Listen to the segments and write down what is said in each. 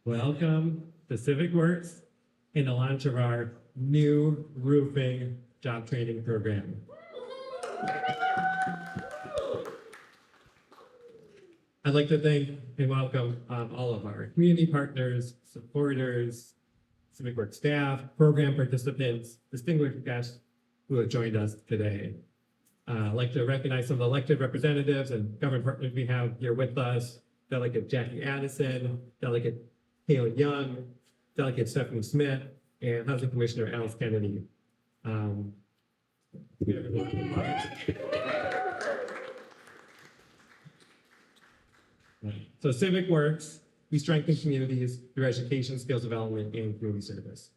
Welcome to Civic Works and the launch of our new roofing job training program. I'd like to thank and welcome all of our community partners, supporters, Civic Works staff, program participants, distinguished guests who have joined us today. I'd like to recognize some of the elected representatives and government partners we have here with us. Delegate Jackie Addison, Delegate Caylin Young, Delegate Stephanie Smith, and Housing Commissioner Alice Kennedy. So Civic Works, we strengthen communities through education, skills development, and community service.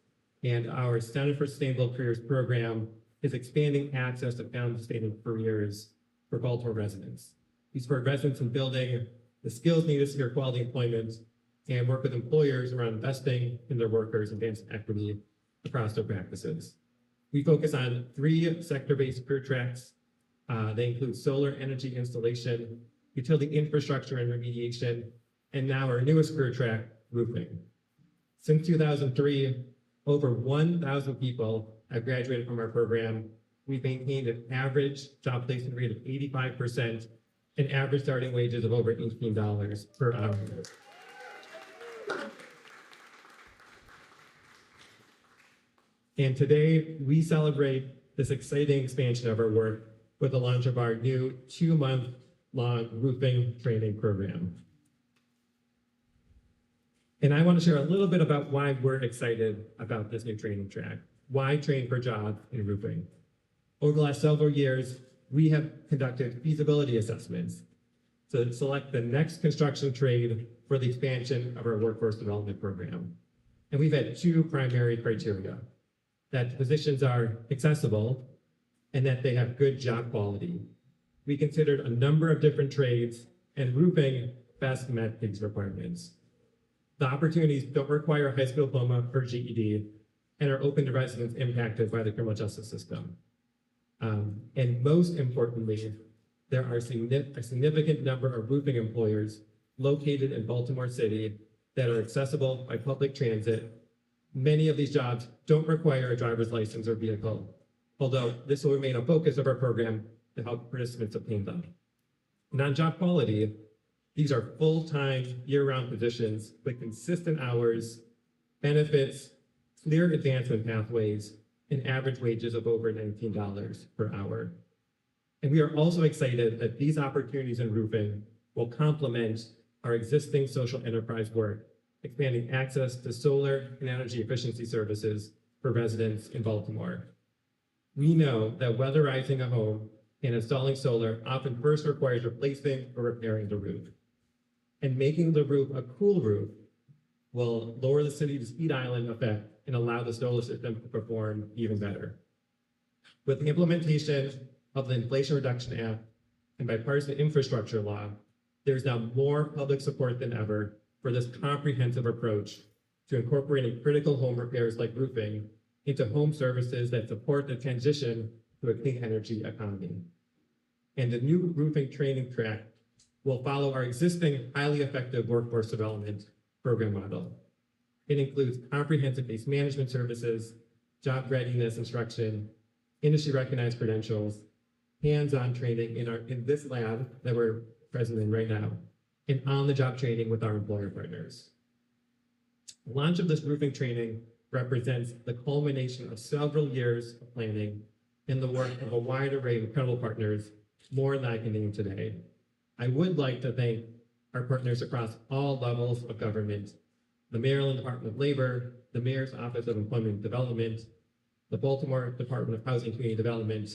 And our Center for Sustainable Careers program is expanding access to founding careers for Baltimore residents. We support residents in building the skills needed to secure quality employment and work with employers around investing in their workers and advancing equity across their practices. We focus on 3 sector-based career tracks. They include solar energy installation, utility infrastructure and remediation, and now our newest career track, roofing. Since 2003, over 1,000 people have graduated from our program. We've maintained an average job placement rate of 85% and average starting wages of over $18 per hour. And today, we celebrate this exciting expansion of our work with the launch of our new 2-month-long roofing training program. And I want to share a little bit about why we're excited about this new training track. Why train for jobs in roofing? Over the last several years, we have conducted feasibility assessments to select the next construction trade for the expansion of our workforce development program. And we've had 2 primary criteria: that positions are accessible and that they have good job quality. We considered a number of different trades, and roofing best met these requirements. The opportunities don't require a high school diploma or GED and are open to residents impacted by the criminal justice system. And most importantly, there are a significant number of roofing employers located in Baltimore City that are accessible by public transit. Many of these jobs don't require a driver's license or vehicle, although this will remain a focus of our program to help participants obtain them. And on job quality, these are full-time, year-round positions with consistent hours, benefits, clear advancement pathways, and average wages of over $19 per hour. And we are also excited that these opportunities in roofing will complement our existing social enterprise work, expanding access to solar and energy efficiency services for residents in Baltimore. We know that weatherizing a home and installing solar often first requires replacing or repairing the roof. And making the roof a cool roof will lower the city's heat island effect and allow the solar system to perform even better. With the implementation of the Inflation Reduction Act and bipartisan infrastructure law, there's now more public support than ever for this comprehensive approach to incorporating critical home repairs like roofing into home services that support the transition to a clean energy economy. And the new roofing training track will follow our existing highly effective workforce development program model. It includes comprehensive case management services, job readiness instruction, industry recognized credentials, hands-on training in this lab that we're present in right now, and on-the-job training with our employer partners. The launch of this roofing training represents the culmination of several years of planning and the work of a wide array of incredible partners, more than I can name today. I would like to thank our partners across all levels of government: the Maryland Department of Labor, the Mayor's Office of Employment Development, the Baltimore Department of Housing and Community Development,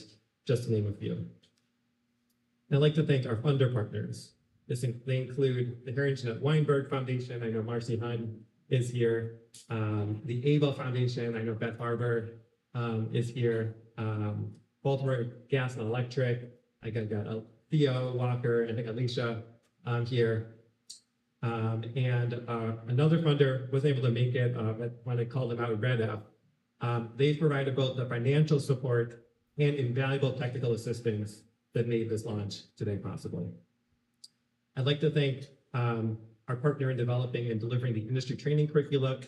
just to name a few. And I'd like to thank our funder partners. They include the Harrington Weinberg Foundation. I know Marcy Hunt is here. The Ava Foundation. I know Beth Harbour is here. Baltimore Gas and Electric. I got Theo Walker and I think Alicia here. And another funder was able to make it when I called them out, Red F. They provided both the financial support and invaluable technical assistance that made this launch today possible. I'd like to thank our partner in developing and delivering the industry training curriculum,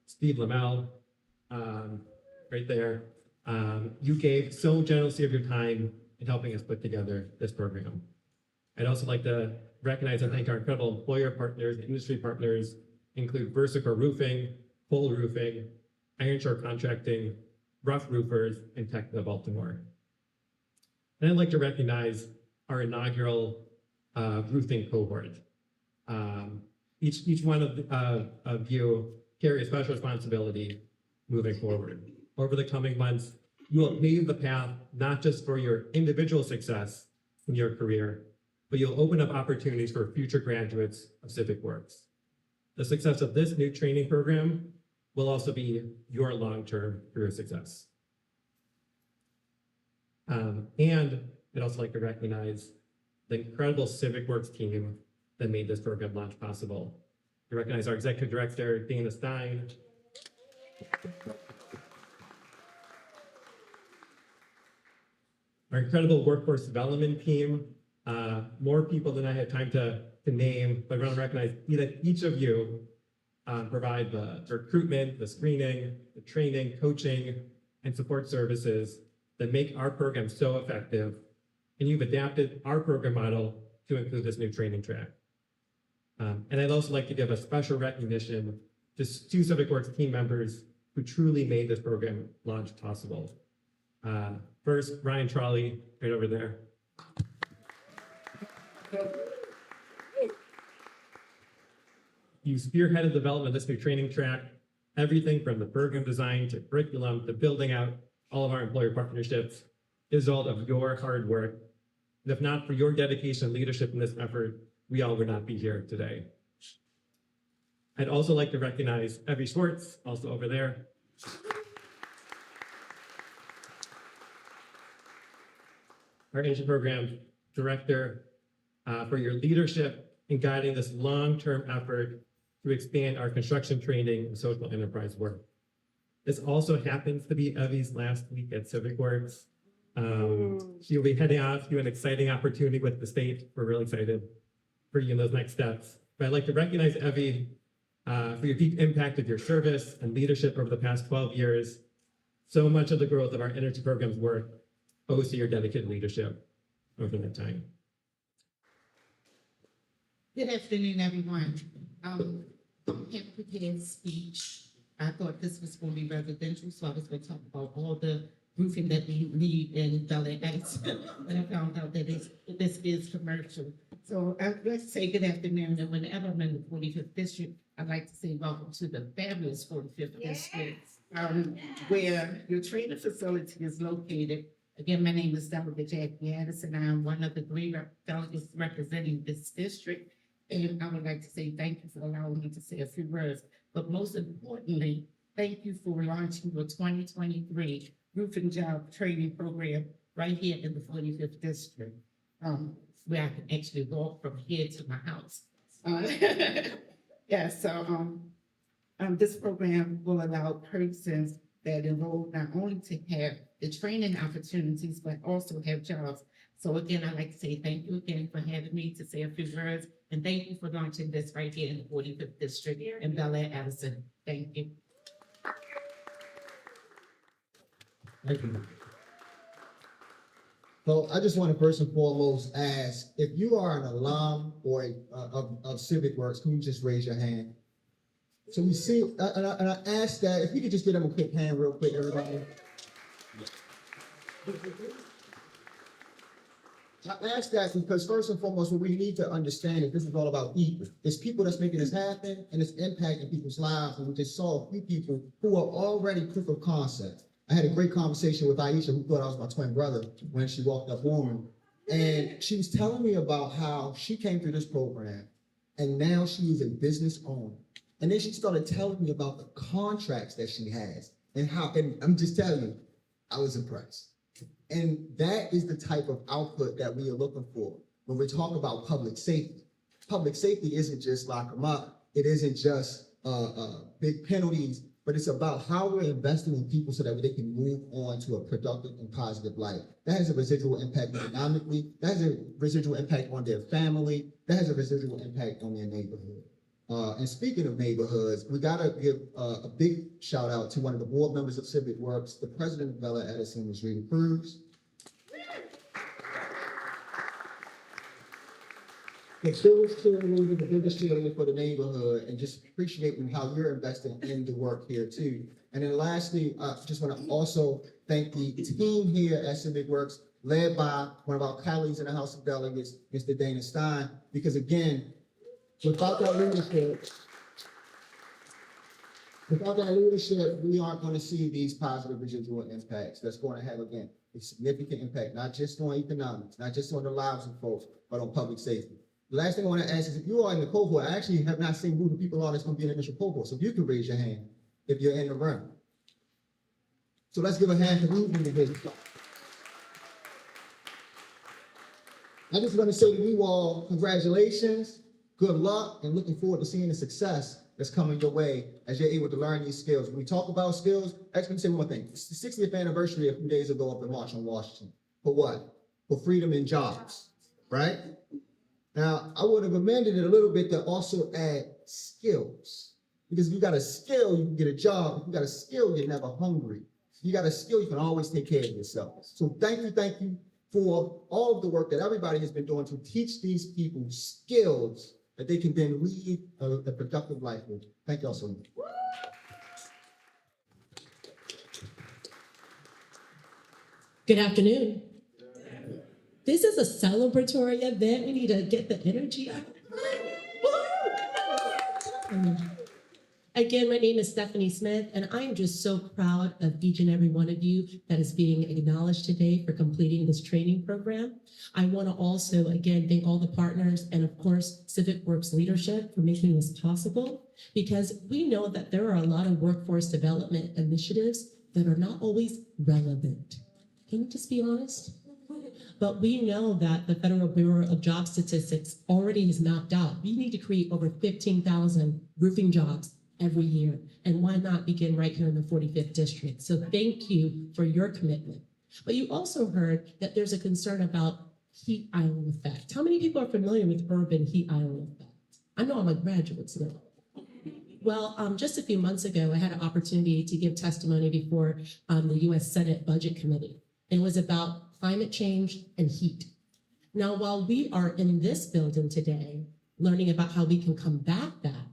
Steve Lemel, right there. You gave so generously of your time in helping us put together this program. I'd also like to recognize and thank our incredible employer partners, industry partners, include Versico Roofing, Pole Roofing, Ironshore Contracting, Rough Roofers, and Techno Baltimore. And I'd like to recognize our inaugural roofing cohort. Each one of you carry a special responsibility moving forward. Over the coming months, you will pave the path not just for your individual success in your career, but you'll open up opportunities for future graduates of Civic Works. The success of this new training program will also be your long-term career success. And I'd also like to recognize the incredible Civic Works team that made this program launch possible. To recognize our executive director, Dana Stein, our incredible workforce development team, more people than I had time to name, but I want to recognize that each of you provide the recruitment, the screening, the training, coaching, and support services that make our program so effective. And you've adapted our program model to include this new training track. And I'd also like to give a special recognition to two Civic Works team members who truly made this program launch possible. First, Ryan Trauley, right over there. You spearheaded the development of this new training track, everything from the program design to curriculum to building out all of our employer partnerships is a result of your hard work. And if not for your dedication and leadership in this effort, we all would not be here today. I'd also like to recognize Evie Schwartz, also over there. Our Asian Program Director, for your leadership in guiding this long-term effort to expand our construction training and social enterprise work. This also happens to be Evie's last week at Civic Works. She'll be heading off to an exciting opportunity with the state. We're really excited for you in those next steps. But I'd like to recognize Evie for your deep impact of your service and leadership over the past 12 years. So much of the growth of our energy program's work owes to your dedicated leadership over that time. Good afternoon, everyone. I have prepared a speech. I thought this was going to be residential, so I was going to talk about all the roofing that we need in Addison. But I found out that this is commercial. So let's say good afternoon, and whenever I'm in the 45th district, I'd like to say welcome to the fabulous 45th district, where your training facility is located. Again, my name is Delegate Addison. I am one of the 3 delegates representing this district. And I would like to say thank you for allowing me to say a few words. But most importantly, thank you for launching your 2023 roofing job training program right here in the 45th district, where I can actually walk from here to my house. This program will allow persons that enroll not only to have the training opportunities, but also have jobs. So again, I'd like to say thank you again for having me to say a few words, and thank you for launching this right here in the 45th district in Addison. Thank you. Thank you. So I just want to first and foremost ask, if you are an alum or of Civic Works, can you just raise your hand? So we see, and I ask that, if you could just give them a quick hand real quick, everybody. I ask that because first and foremost, what we need to understand is this is all about people. It's people that's making this happen, and it's impacting people's lives. And we just saw a few people who are already proof of concept. I had a great conversation with Aisha, who thought I was my twin brother when she walked up on me. And she was telling me about how she came through this program, and now she is a business owner. And then she started telling me about the contracts that she has and how, and I'm just telling you, I was impressed. And that is the type of output that we are looking for when we talk about public safety. Public safety isn't just lock them up. It isn't just big penalties, but it's about how we're investing in people so that they can move on to a productive and positive life. That has a residual impact economically. That has a residual impact on their family. that has a residual impact on their neighborhood. And speaking of neighborhoods, we gotta give a big shout out to one of the board members of Civic Works, the president of Bella Addison, was Rita Cruz. The biggest cheerleader, the biggest cheerleader for the neighborhood, and just appreciating how you're investing in the work here too. And then lastly, I just want to also thank the team here at Civic Works, led by one of our colleagues in the House of Delegates, Mr. Dana Stein, because again, without that leadership, we aren't going to see these positive residual impacts. That's going to have, again, a significant impact, not just on economics, not just on the lives of folks, but on public safety. The last thing I want to ask is, if you are in the cohort, I actually have not seen who the people are that's going to be in the initial cohort. So if you can raise your hand if you're in the room. So let's give a hand to Ruben individual. I just want to say to you all, congratulations, good luck, and looking forward to seeing the success that's coming your way as you're able to learn these skills. When we talk about skills, actually, let me say one thing. It's the 60th anniversary a few days ago of the March on Washington. For what? For freedom and jobs, right? Now, I would have amended it a little bit to also add skills. Because if you got a skill, you can get a job. If you got a skill, you're never hungry. If you got a skill, you can always take care of yourself. So thank you for all of the work that everybody has been doing to teach these people skills that they can then lead a productive life with. Thank y'all so much. Good afternoon. This is a celebratory event. We need to get the energy up. Again, my name is Stephanie Smith, and I am just so proud of each and every one of you that is being acknowledged today for completing this training program. I want to also, again, thank all the partners and, of course, Civic Works leadership for making this possible, because we know that there are a lot of workforce development initiatives that are not always relevant. Can we just be honest? But we know that the Federal Bureau of Job Statistics already has mapped out. We need to create over 15,000 roofing jobs every year. And why not begin right here in the 45th district? So thank you for your commitment. But you also heard that there's a concern about heat island effect. How many people are familiar with urban heat island effect? I know I'm a graduate now. Well, just a few months ago, I had an opportunity to give testimony before the US Senate Budget Committee. It was about climate change and heat. Now, while we are in this building today, learning about how we can combat that,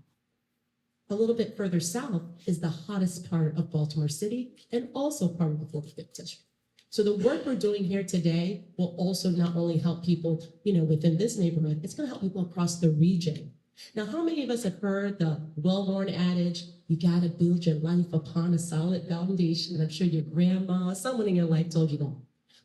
a little bit further south is the hottest part of Baltimore City and also part of the 45th district. So the work we're doing here today will also not only help people, within this neighborhood, it's gonna help people across the region. Now, how many of us have heard the well-worn adage, you gotta build your life upon a solid foundation? I'm sure your grandma, someone in your life told you that.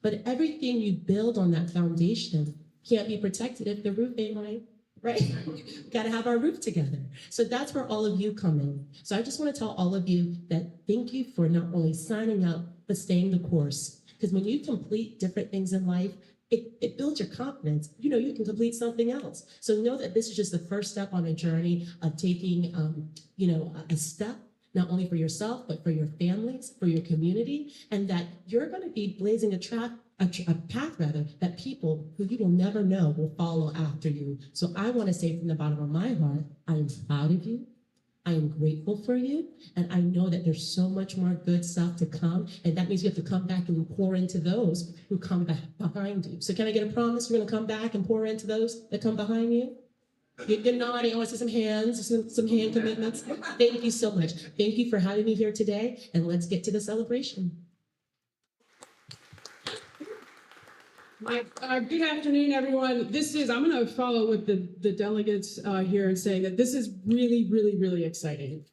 But everything you build on that foundation can't be protected if the roof ain't right? We gotta have our roof together. So that's where all of you come in. So I just wanna tell all of you that thank you for not only signing up, but staying the course. Because when you complete different things in life, it builds your confidence. You can complete something else. So know that this is just the first step on a journey of taking, a step, not only for yourself, but for your families, for your community, and that you're gonna be blazing a path that people who you will never know will follow after you. So I wanna say from the bottom of my heart, I am proud of you. I am grateful for you, and I know that there's so much more good stuff to come, and that means you have to come back and pour into those who come back behind you. So can I get a promise you're gonna come back and pour into those that come behind you? You're nodding. I want to see some hands, some hand commitments. Thank you so much. Thank you for having me here today, and let's get to the celebration. Good afternoon, everyone. I'm going to follow with the delegates here and saying that this is really, really, really exciting.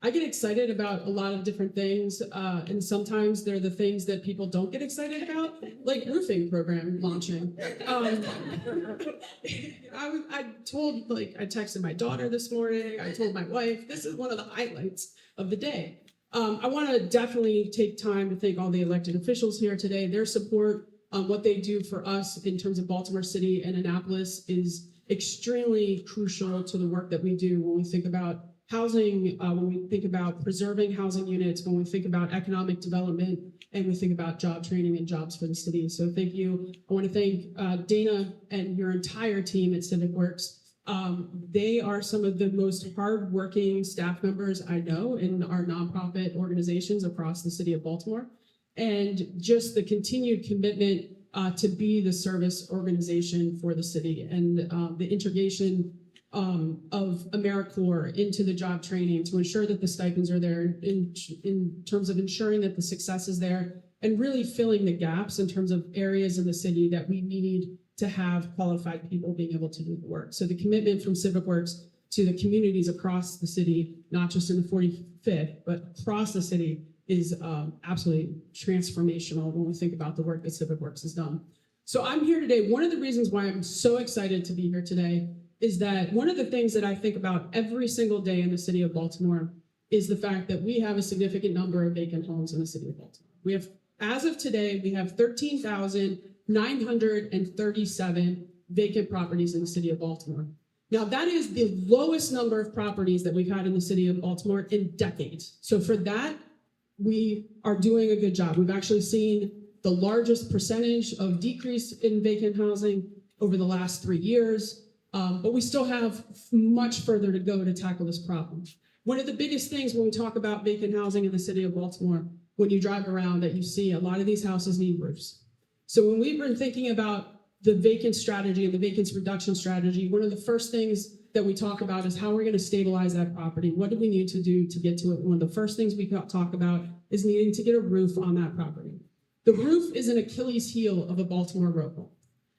I get excited about a lot of different things, and sometimes they're the things that people don't get excited about, like roofing program launching. I texted my daughter this morning, I told my wife, this is one of the highlights of the day. I want to definitely take time to thank all the elected officials here today. Their support, what they do for us in terms of Baltimore City and Annapolis is extremely crucial to the work that we do when we think about housing, when we think about preserving housing units, when we think about economic development and we think about job training and jobs for the city. So thank you. I want to thank Dana and your entire team at Civic Works. They are some of the most hardworking staff members I know in our nonprofit organizations across the city of Baltimore. And just the continued commitment to be the service organization for the city, and the integration of AmeriCorps into the job training to ensure that the stipends are there in terms of ensuring that the success is there, and really filling the gaps in terms of areas in the city that we need to have qualified people being able to do the work. So the commitment from Civic Works to the communities across the city, not just in the 45th, but across the city, is absolutely transformational when we think about the work that Civic Works has done. So I'm here today. One of the reasons why I'm so excited to be here today is that one of the things that I think about every single day in the city of Baltimore is the fact that we have a significant number of vacant homes in the city of Baltimore. We have, as of today, we have 13,937 vacant properties in the city of Baltimore. Now, that is the lowest number of properties that we've had in the city of Baltimore in decades. So for that, we are doing a good job. We've actually seen the largest percentage of decrease in vacant housing over the last 3 years, but we still have much further to go to tackle this problem. One of the biggest things when we talk about vacant housing in the city of Baltimore, when you drive around, that you see a lot of these houses need roofs. So when we've been thinking about the vacant strategy and the vacancy reduction strategy, one of the first things that we talk about is how we're going to stabilize that property. What do we need to do to get to it? One of the first things we talk about is needing to get a roof on that property. The roof is an Achilles heel of a Baltimore row home.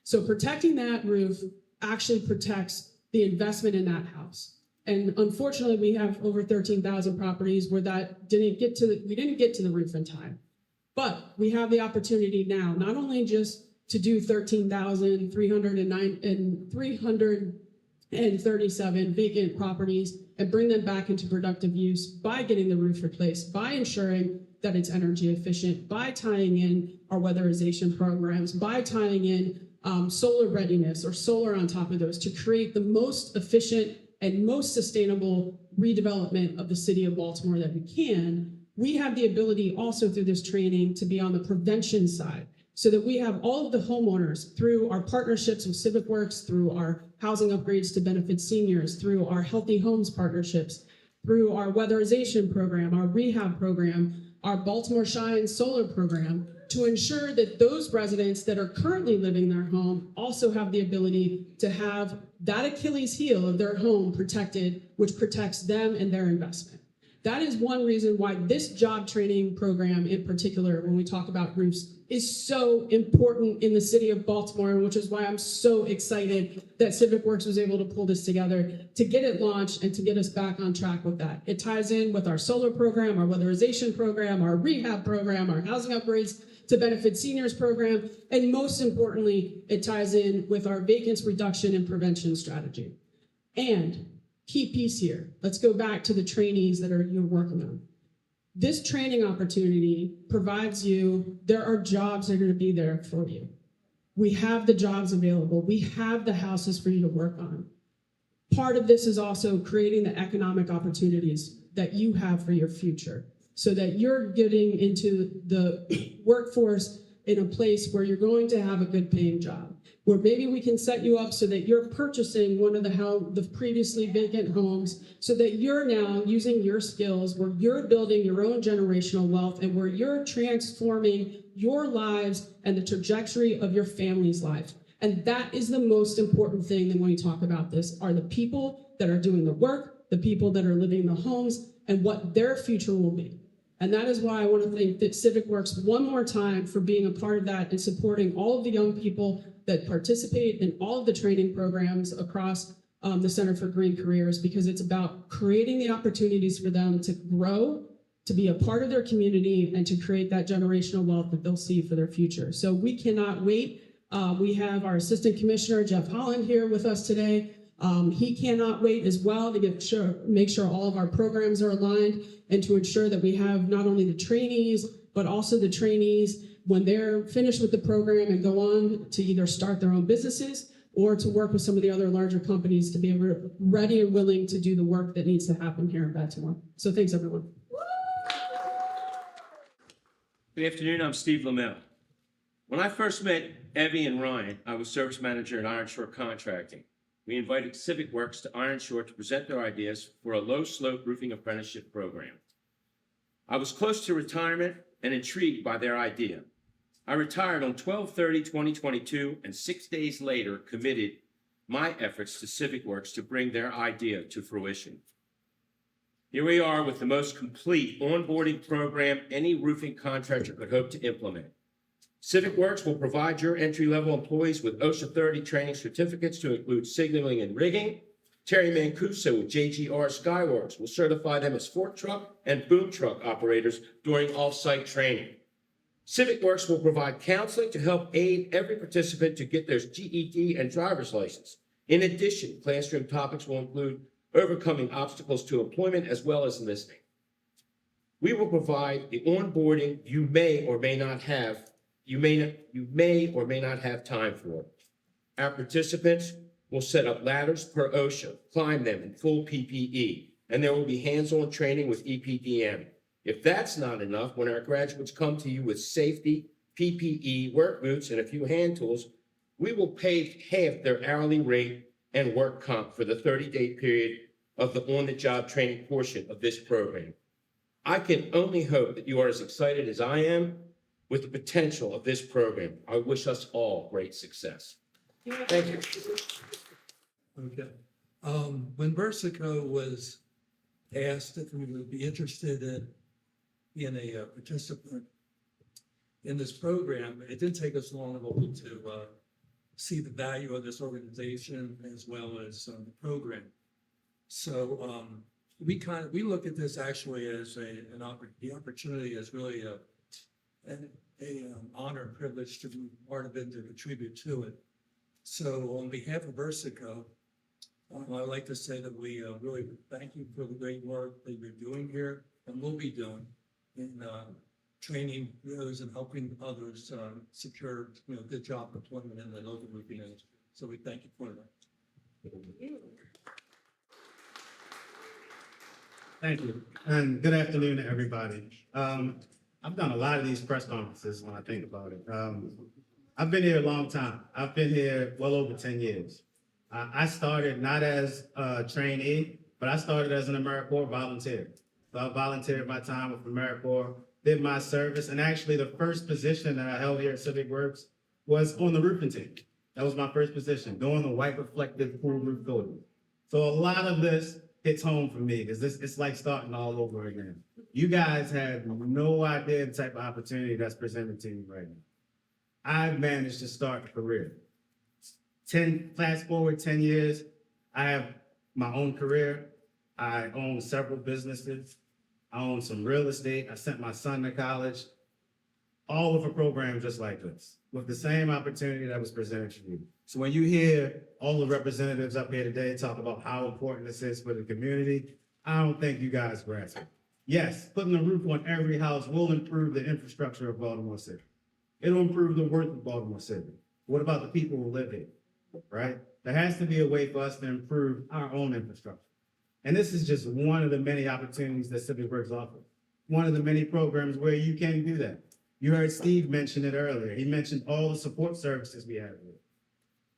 So protecting that roof actually protects the investment in that house. And unfortunately, we have over 13,000 properties where that we didn't get to the roof in time. But we have the opportunity now, not only just to do 13,337 vacant properties and bring them back into productive use by getting the roof replaced, by ensuring that it's energy efficient, by tying in our weatherization programs, by tying in solar readiness or solar on top of those to create the most efficient and most sustainable redevelopment of the city of Baltimore that we can. We have the ability also through this training to be on the prevention side, so that we have all of the homeowners through our partnerships with Civic Works, through our housing upgrades to benefit seniors, through our healthy homes partnerships, through our weatherization program, our rehab program, our Baltimore Shine solar program, to ensure that those residents that are currently living in their home also have the ability to have that Achilles heel of their home protected, which protects them and their investment. That is one reason why this job training program in particular, when we talk about roofs, is so important in the city of Baltimore, which is why I'm so excited that Civic Works was able to pull this together to get it launched and to get us back on track with that. It ties in with our solar program, our weatherization program, our rehab program, our housing upgrades to benefit seniors program, and most importantly, it ties in with our vacancy reduction and prevention strategy. And key piece here, let's go back to the trainees that you're working on. This training opportunity provides you, there are jobs that are going to be there for you. We have the jobs available. We have the houses for you to work on. Part of this is also creating the economic opportunities that you have for your future, so that you're getting into the workforce in a place where you're going to have a good paying job, where maybe we can set you up so that you're purchasing one of the previously vacant homes, so that you're now using your skills, where you're building your own generational wealth, and where you're transforming your lives and the trajectory of your family's life. And that is the most important thing that when we talk about this, are the people that are doing the work, the people that are living in the homes, and what their future will be. And that is why I want to thank Civic Works one more time for being a part of that and supporting all of the young people that participate in all of the training programs across the Center for Green Careers, because it's about creating the opportunities for them to grow, to be a part of their community, and to create that generational wealth that they'll see for their future. So we cannot wait. We have our Assistant Commissioner, Jeff Holland, here with us today. He cannot wait as well to make sure all of our programs are aligned, and to ensure that we have not only the trainees, but also the trainees when they're finished with the program and go on to either start their own businesses or to work with some of the other larger companies to be ready and willing to do the work that needs to happen here in Baltimore. So thanks, everyone. Good afternoon, I'm Steve Lemel. When I first met Evie and Ryan, I was service manager at Iron Shore Contracting. We invited Civic Works to Iron Shore to present their ideas for a low-slope roofing apprenticeship program. I was close to retirement and intrigued by their idea. I retired on 12/30/2022 and 6 days later committed my efforts to Civic Works to bring their idea to fruition. Here we are with the most complete onboarding program any roofing contractor could hope to implement. Civic Works will provide your entry-level employees with OSHA 30 training certificates to include signaling and rigging. Terry Mancuso with JGR Skyworks will certify them as fork truck and boom truck operators during off-site training. Civic Works will provide counseling to help aid every participant to get their GED and driver's license. In addition, classroom topics will include overcoming obstacles to employment as well as listening. We will provide the onboarding you may or may not have time for. Our participants will set up ladders per OSHA, climb them in full PPE, and there will be hands-on training with EPDM. If that's not enough, when our graduates come to you with safety, PPE, work boots, and a few hand tools, we will pay half their hourly rate and work comp for the 30-day period of the on-the-job training portion of this program. I can only hope that you are as excited as I am with the potential of this program. I wish us all great success. Thank you. Okay. When Versico was asked if we would be interested in being a participant in this program, it didn't take us long at all to see the value of this organization as well as the program. So we look at this actually as the opportunity as really an honor and privilege to be part of it, to contribute to it. So on behalf of Versico, I'd like to say that we really thank you for the great work that you're doing here and will be doing in training those and helping others secure good job employment in the local roofing industry. So we thank you for that. Thank you, and good afternoon to everybody. I've done a lot of these press conferences when I think about it. I've been here a long time. I've been here well over 10 years. I started not as a trainee, but I started as an AmeriCorps volunteer. So I volunteered my time with AmeriCorps, did my service, and actually the first position that I held here at Civic Works was on the roofing team. That was my first position, doing the white reflective full roof coating. So a lot of this hits home for me because it's like starting all over again. You guys have no idea the type of opportunity that's presented to you right now. I've managed to start a career. Fast forward 10 years, I have my own career. I own several businesses. I own some real estate. I sent my son to college, all with a program just like this, with the same opportunity that was presented to you. So when you hear all the representatives up here today talk about how important this is for the community, I don't think you guys grasp it. Yes, putting a roof on every house will improve the infrastructure of Baltimore City. It'll improve the worth of Baltimore City. What about the people who live here, right? There has to be a way for us to improve our own infrastructure. And this is just one of the many opportunities that Civic Works offers. One of the many programs where you can do that. You heard Steve mention it earlier. He mentioned all the support services we have here.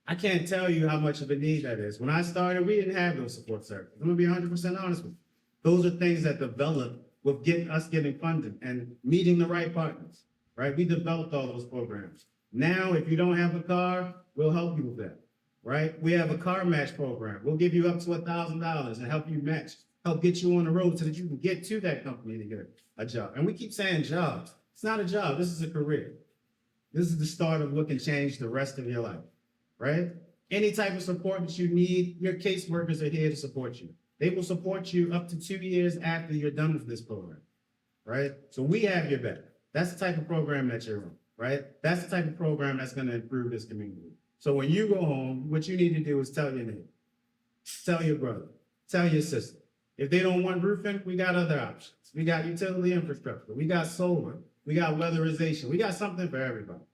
I can't tell you how much of a need that is. When I started, we didn't have those support services. I'm gonna be 100% honest with you. Those are things that developed with getting funded and meeting the right partners, right? We developed all those programs. Now, if you don't have a car, we'll help you with that, right? We have a car match program. We'll give you up to $1,000 and help you match, help get you on the road so that you can get to that company to get a job. And we keep saying jobs. It's not a job. This is a career. This is the start of what can change the rest of your life, right? Any type of support that you need, your caseworkers are here to support you. They will support you up to 2 years after you're done with this program, right? So we have your back. That's the type of program that you're on, right? That's the type of program that's going to improve this community. So when you go home, what you need to do is tell your neighbor, tell your brother, tell your sister. If they don't want roofing, we got other options. We got utility infrastructure. We got solar. We got weatherization. We got something for everybody.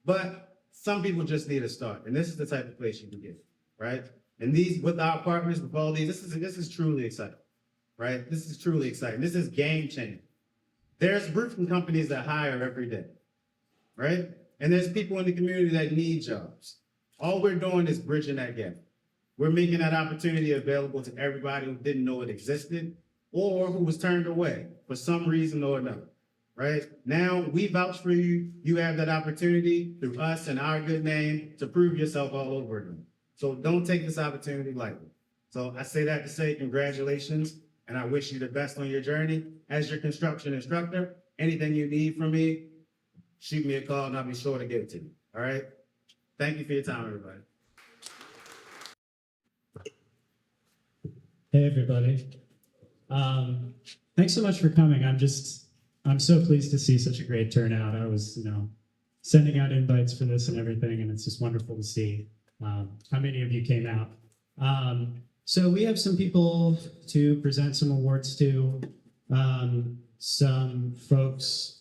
But some people just need a start. And this is the type of place you can get, right? And these, with our partners, with all these, this is truly exciting, right? This is truly exciting. This is game changing. There's roofing companies that hire every day, right? And there's people in the community that need jobs. All we're doing is bridging that gap. We're making that opportunity available to everybody who didn't know it existed or who was turned away for some reason or another, right? Now we vouch for you. You have that opportunity through us and our good name to prove yourself all over again. So don't take this opportunity lightly. So I say that to say congratulations, and I wish you the best on your journey. As your construction instructor, anything you need from me, shoot me a call and I'll be sure to give it to you, all right? Thank you for your time, everybody. Hey, everybody. Thanks so much for coming. I'm so pleased to see such a great turnout. I was, sending out invites for this and everything, and it's just wonderful to see how many of you came out. So we have some people to present some awards to, some folks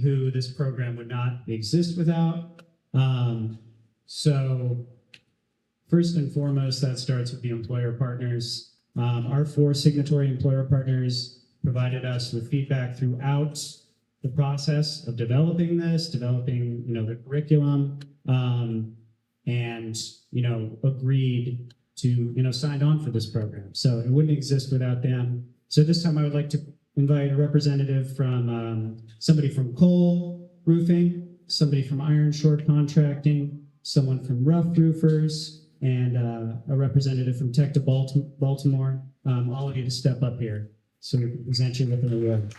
who this program would not exist without. So first and foremost, that starts with the employer partners. Our 4 signatory employer partners provided us with feedback throughout the process of developing this, the curriculum, and, agreed to, signed on for this program. So it wouldn't exist without them. So this time I would like to invite a representative from somebody from Cole Roofing, somebody from Iron Shore Contracting, someone from Rough Roofers, and a representative from Tech to Baltimore, all of you to step up here so we can present you with an award.